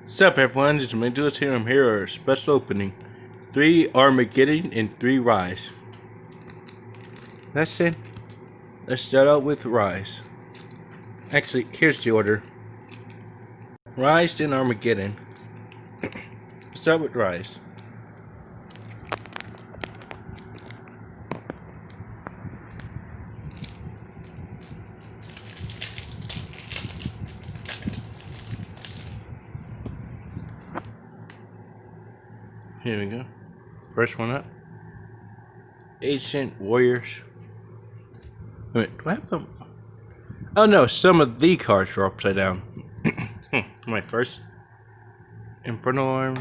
Sup everyone, it's me Duelist here. I'm here at a special opening. 3 Armageddon and 3 Rise. That's it. Let's start out with Rise. Actually, here's the order. Rise then Armageddon. Let's start with Rise. Here we go. First one up. Ancient Warriors. Wait, do I have them? Oh no, some of the cards are upside down. My first. Infernal Arm.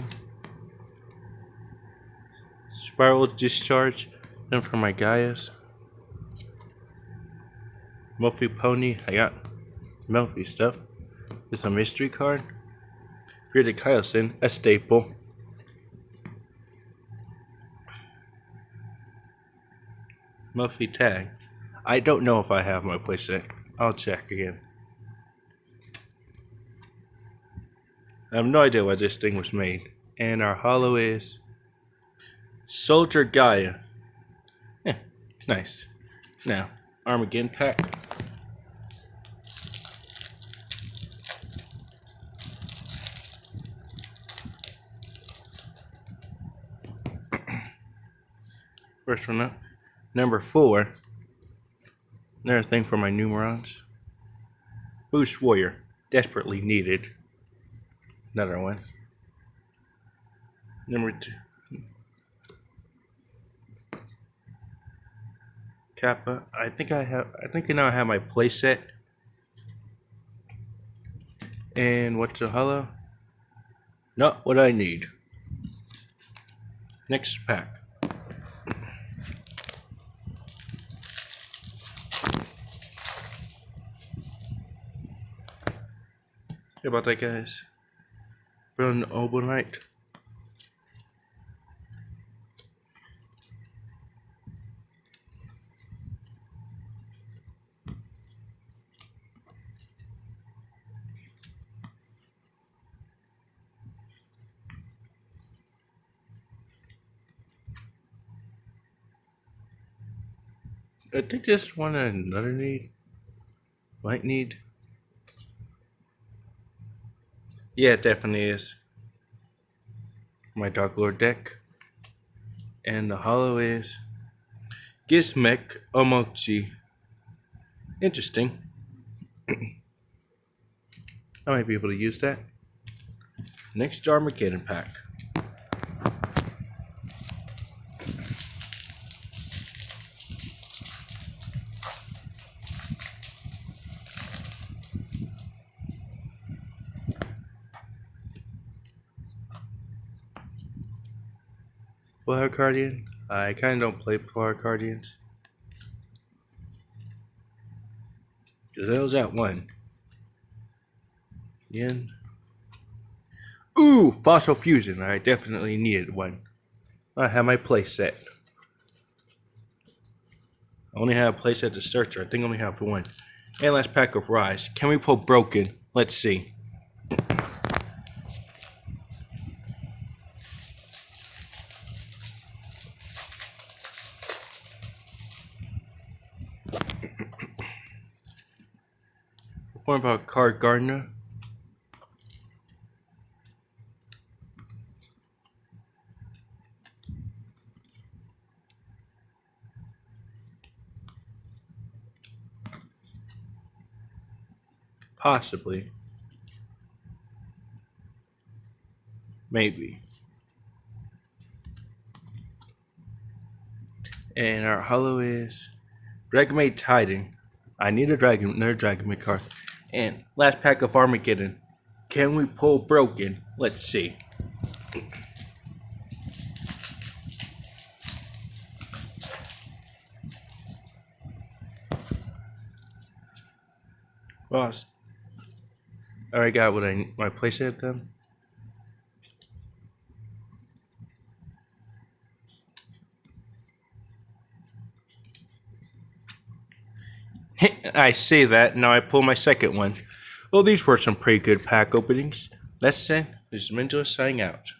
Spiral Discharge. Then for my Gaius. Melfi Pony. I got Melfi stuff. It's a mystery card. Fear Kyleson, a staple. Melfi Tag. I don't know if I have my playset. I'll check again. I have no idea why this thing was made. And our holo is Soldier Gaia. Nice. Now, Armageddon pack. First one up. Number 4. Another thing for my numerons. Boost Warrior. Desperately needed. Another one. Number 2. Kappa. I think I now have my playset. And what's a holo? Not what I need. Next pack. How about that, guys? From overnight. I think this one another need. Might need. Yeah, it definitely is. My Dark Lord deck. And the holo is Gizmek Omochi. Interesting. I might be able to use that. Next Armageddon pack. Polar Guardian. I kind of don't play Polar Guardians. Gazelle's at 1. Yen. Ooh, Fossil Fusion. I definitely needed one. I have my playset. I only have a playset to search. I think I only have one. And last pack of Rise. Can we pull Broken? Let's see. What about Card Gardener? Possibly. Maybe. And our holo is Dragonmaid Titan. I need another Dragonmaid card. And last pack of Armageddon. Can we pull Broken? Let's see. Lost. I already got my playset then. I say that, now I pull my second one. Well, these were some pretty good pack openings. Let's say This is Mentalist signing out.